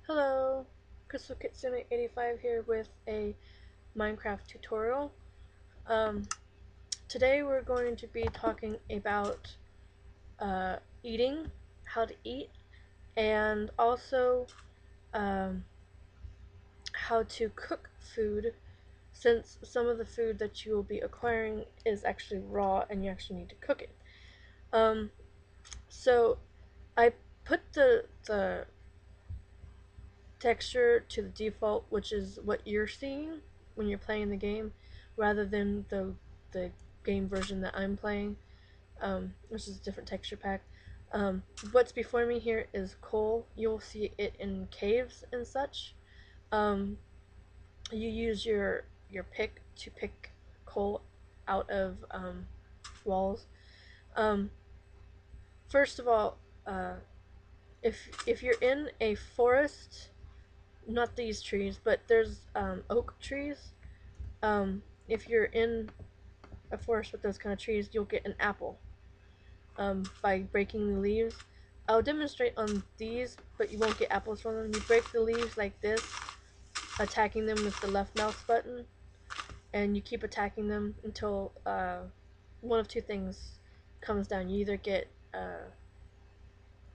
Hello, Crystalkitsune 85 here with a Minecraft tutorial. Um, Today we're going to be talking about eating, how to eat, and also um, how to cook food, since some of the food that you will be acquiring is actually raw and you actually need to cook it. Um, so I put the texture to the default, which is what you're seeing when you're playing the game, rather than the game version that I'm playing, which is a different texture pack. What's before me here is coal. You'll see it in caves and such. Um, you use your pick to pick coal out of walls. Um, First of all, if you're in a forest, not these trees, but there's oak trees. If you're in a forest with those kind of trees, you'll get an apple by breaking the leaves. I'll demonstrate on these, but you won't get apples from them. You break the leaves like this, attacking them with the left mouse button, and you keep attacking them until one of two things comes down. You either get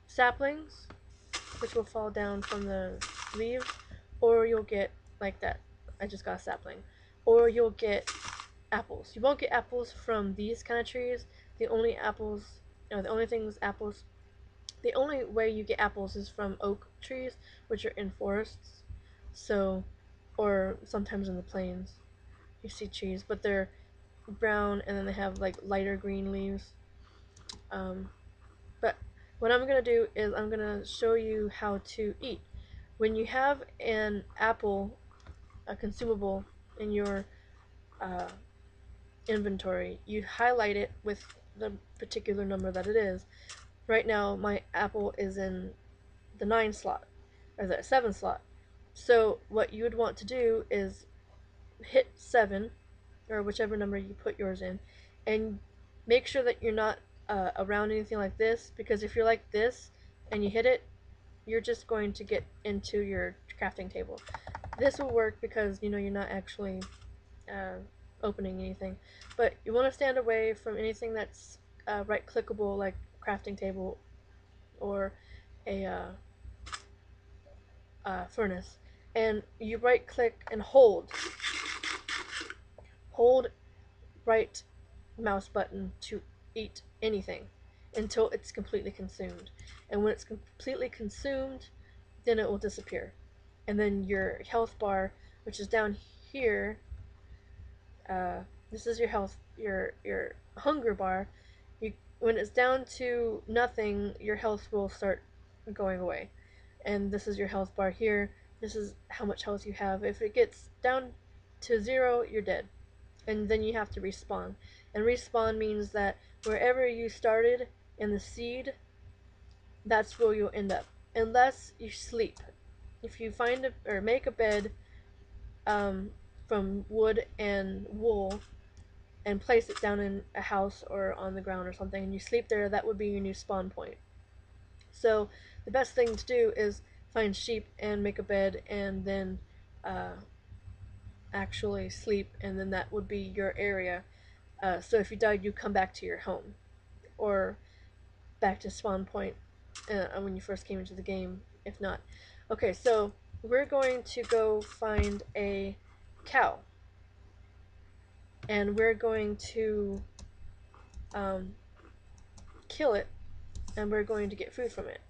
saplings, which will fall down from the leaves, or you'll get like that. I just got a sapling. Or you'll get apples. You won't get apples from these kind of trees. The only apples, the only things apples, the only way you get apples is from oak trees, which are in forests. So, or sometimes in the plains, you see trees, but they're brown and then they have like lighter green leaves. But what I'm gonna do is I'm gonna show you how to eat. When you have an apple, a consumable in your uh, inventory, you highlight it with the particular number that it is. Right now, my apple is in the 9 slot, or the 7 slot. So what you would want to do is hit 7, or whichever number you put yours in, and make sure that you're not around anything like this, because if you're like this and you hit it, you're just going to get into your crafting table. This will work because you're not actually uh, opening anything, but you want to stand away from anything that's right clickable, like crafting table or a furnace. And you right click and hold right mouse button to eat anything until it's completely consumed. And when it's completely consumed, then it will disappear. And then your health bar, which is down here, this is your health, your hunger bar. When it's down to nothing, your health will start going away. And this is your health bar here. This is how much health you have. If it gets down to 0, you're dead. And then you have to respawn. And respawn means that wherever you started in the seed, that's where you'll end up. Unless you sleep. If you find or make a bed from wood and wool and place it down in a house or on the ground or something, and you sleep there, that would be your new spawn point. So the best thing to do is find sheep and make a bed, and then actually sleep, and then that would be your area. So if you died, you come back to your home, or back to spawn point when you first came into the game, if not. Okay, so we're going to go find a cow, and we're going to kill it, and we're going to get food from it.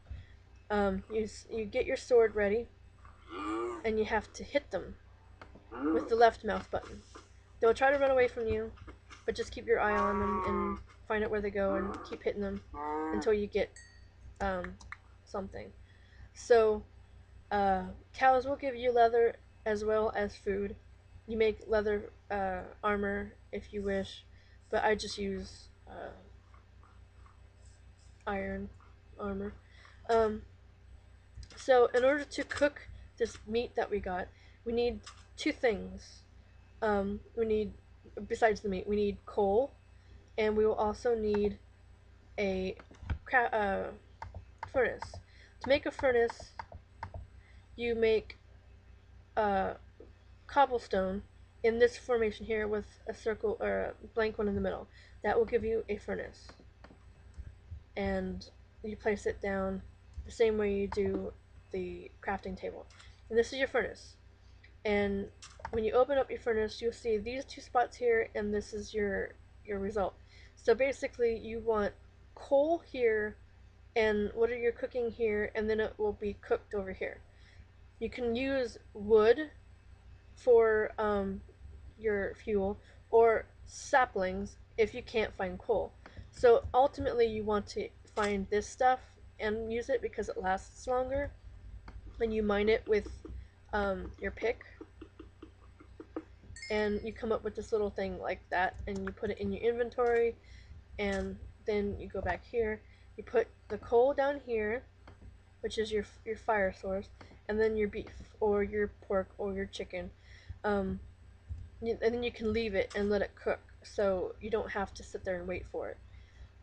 You get your sword ready, and you have to hit them with the left mouse button. They'll try to run away from you, but just keep your eye on them and find out where they go and keep hitting them until you get something. So cows will give you leather as well as food. You make leather armor if you wish, but I just use iron armor. Um, so in order to cook this meat that we got, we need two things. We need, besides the meat, we need coal, and we will also need a furnace. To make a furnace, you make cobblestone in this formation here with a circle or a blank one in the middle. That will give you a furnace. And you place it down the same way you do the crafting table. And this is your furnace. And when you open up your furnace, you'll see these two spots here, and this is your result. So basically, you want coal here, and what are you cooking here, and then it will be cooked over here. You can use wood for your fuel, or saplings if you can't find coal. So ultimately, you want to find this stuff and use it because it lasts longer, and you mine it with your pick, and you come up with this little thing like that, and you put it in your inventory, and then you go back here, you put the coal down here, which is your fire source, and then your beef or your pork or your chicken, and then you can leave it and let it cook, so you don't have to sit there and wait for it.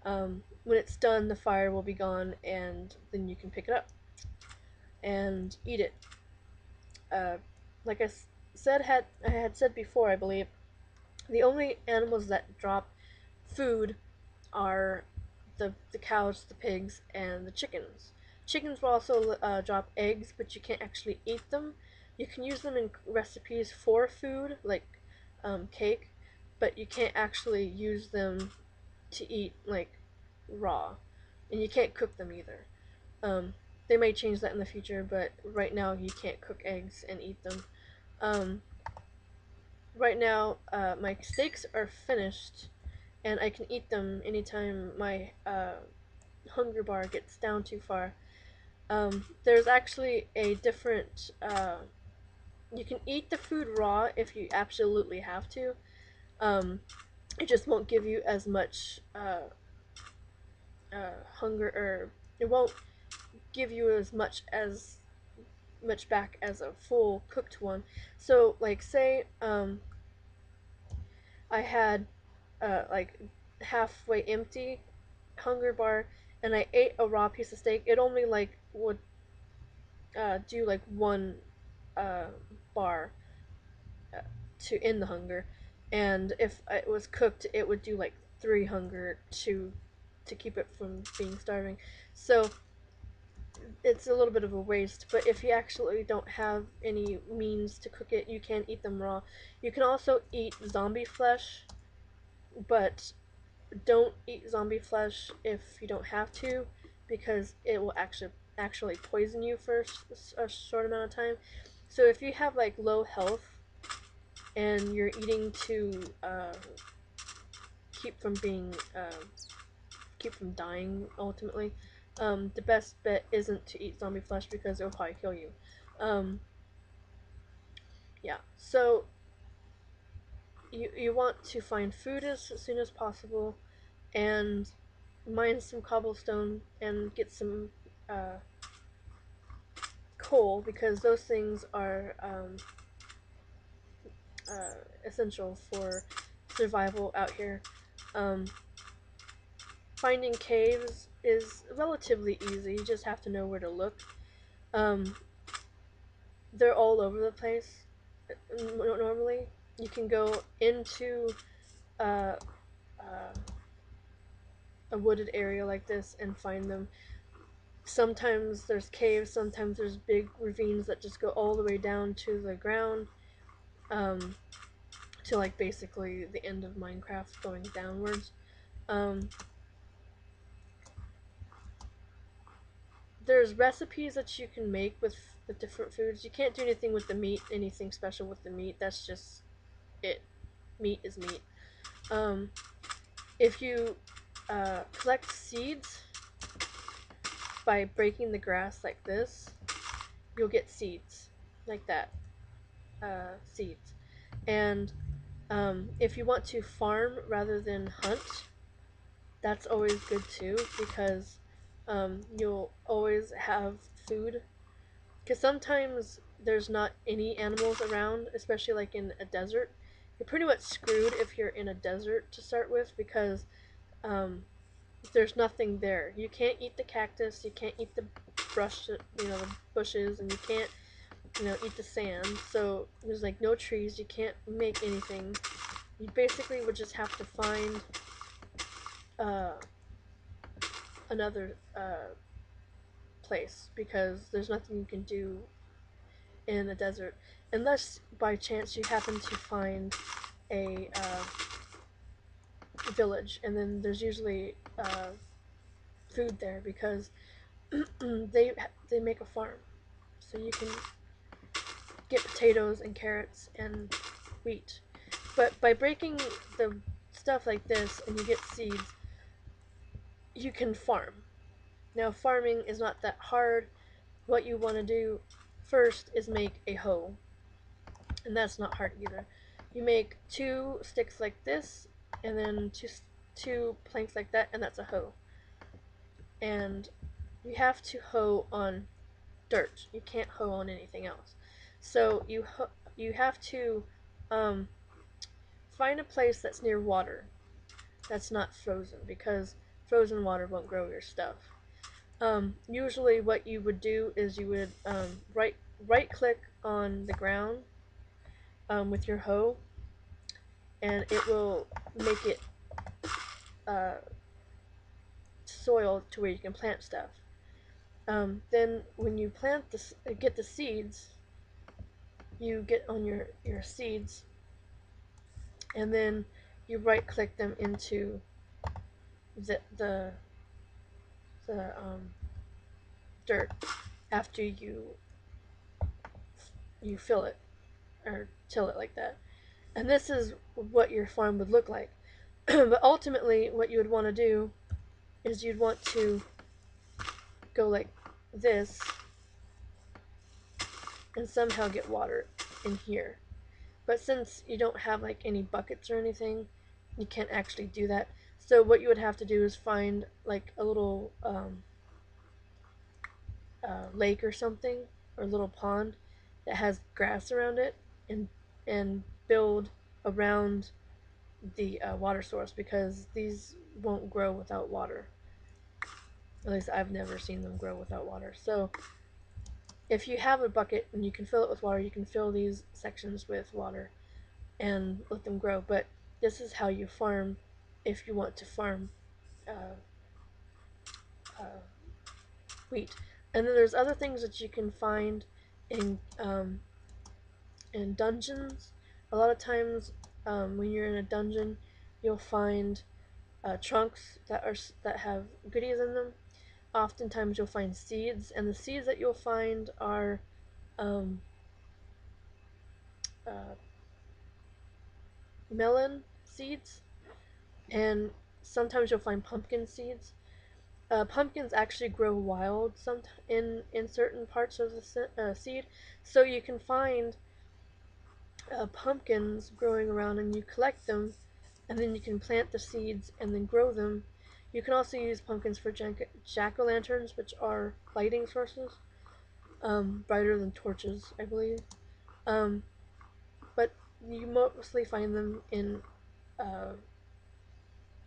When it's done, the fire will be gone, and then you can pick it up and eat it. Like I had said before, I believe, the only animals that drop food are the cows, the pigs, and the chickens. Chickens will also drop eggs, but you can't actually eat them. You can use them in recipes for food, like cake, but you can't actually use them to eat like raw, and you can't cook them either. They may change that in the future, but right now you can't cook eggs and eat them. Right now, my steaks are finished, and I can eat them anytime my hunger bar gets down too far. There's actually a different, you can eat the food raw if you absolutely have to. It just won't give you as much hunger, or it won't give you as much back as a full cooked one. So like say I had like halfway empty hunger bar, and I ate a raw piece of steak, it only like would do like one bar to end the hunger, and if it was cooked, it would do like 3 hunger to keep it from being starving. So it's a little bit of a waste, but if you actually don't have any means to cook it, you can eat them raw. You can also eat zombie flesh, but don't eat zombie flesh if you don't have to, because it will actually poison you for a short amount of time. So if you have like low health and you're eating to keep from dying ultimately, the best bet isn't to eat zombie flesh, because it'll probably kill you. Yeah, so you want to find food as soon as possible, and mine some cobblestone and get some coal, because those things are essential for survival out here. Finding caves is relatively easy, you just have to know where to look. They're all over the place. Normally, you can go into a wooded area like this and find them. Sometimes there's caves, sometimes there's big ravines that just go all the way down to the ground, to like basically the end of Minecraft going downwards. There's recipes that you can make with the different foods. You can't do anything with the meat, anything special with the meat. That's just it. Meat is meat. If you collect seeds by breaking the grass like this, you'll get seeds like that. Seeds. And if you want to farm rather than hunt, that's always good too, because you'll always have food. Because sometimes there's not any animals around, especially like in a desert. You're pretty much screwed if you're in a desert to start with, because there's nothing there. You can't eat the cactus, you can't eat the brush, the bushes, and you can't eat the sand. So there's like no trees, you can't make anything. You basically would just have to find uh, another place because there's nothing you can do in the desert unless by chance you happen to find a village, and then there's usually food there because they make a farm, so you can get potatoes and carrots and wheat. But by breaking the stuff like this and you get seeds, you can farm. Now farming is not that hard. What you want to do first is make a hoe, and that's not hard either. You make 2 sticks like this, and then two planks like that, and that's a hoe. And you have to hoe on dirt. You can't hoe on anything else. So you have to um, find a place that's near water, that's not frozen, because frozen water won't grow your stuff. Usually, what you would do is you would right click on the ground with your hoe, and it will make it uh, soil to where you can plant stuff. Then when you get the seeds, you get on your seeds, and then you right click them into the dirt after you fill it or till it like that. And this is what your farm would look like. But ultimately, what you would want to do is you'd want to go like this and somehow get water in here. But since you don't have like any buckets or anything, you can't actually do that. So what you would have to do is find like a little lake or something, or a little pond that has grass around it, and build around the water source, because these won't grow without water. At least I've never seen them grow without water. So if you have a bucket and you can fill it with water, you can fill these sections with water and let them grow. But this is how you farm if you want to farm uh, uh, wheat. And then there's other things that you can find in dungeons. A lot of times, when you're in a dungeon, you'll find trunks that have goodies in them. Oftentimes, you'll find seeds, and the seeds that you'll find are um, uh, melon seeds, and sometimes you'll find pumpkin seeds. Pumpkins actually grow wild in certain parts of the seed, so you can find pumpkins growing around, and you collect them, and then you can plant the seeds and then grow them. You can also use pumpkins for jack-o'-lanterns, which are lighting sources, brighter than torches, I believe. Um, but you mostly find them in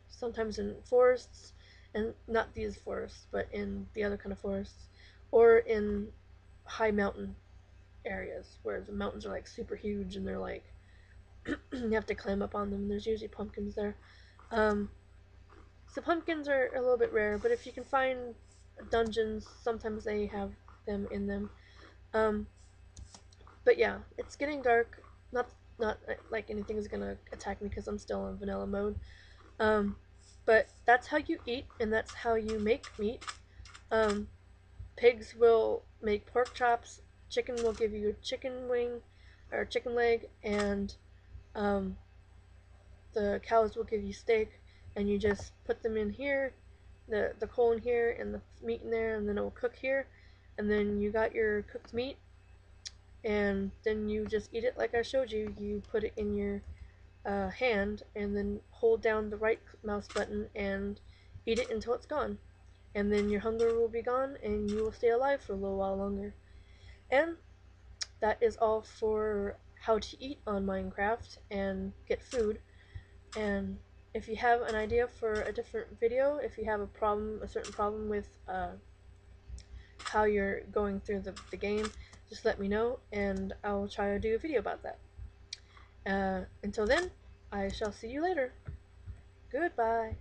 sometimes in forests, and not these forests, but in the other kind of forests, or in high mountain areas where the mountains are like super huge and they're like you have to climb up on them. There's usually pumpkins there. Um, so pumpkins are a little bit rare, but if you can find dungeons, sometimes they have them in them. Um, but yeah, it's getting dark. Not like anything's gonna attack me because I'm still in vanilla mode. Um, but that's how you eat, and that's how you make meat. Um, Pigs will make pork chops. Chicken will give you a chicken wing or chicken leg, and um, the cows will give you steak. And you just put them in here, the coal in here, and the meat in there, and then it will cook here. And then you got your cooked meat, and then you just eat it like I showed you. You put it in your hand, and then hold down the right mouse button and eat it until it's gone. And then your hunger will be gone, and you will stay alive for a little while longer. And that is all for how to eat on Minecraft and get food. And if you have an idea for a different video, if you have a certain problem with how you're going through the game, just let me know and I'll try to do a video about that. Until then, I shall see you later. Goodbye.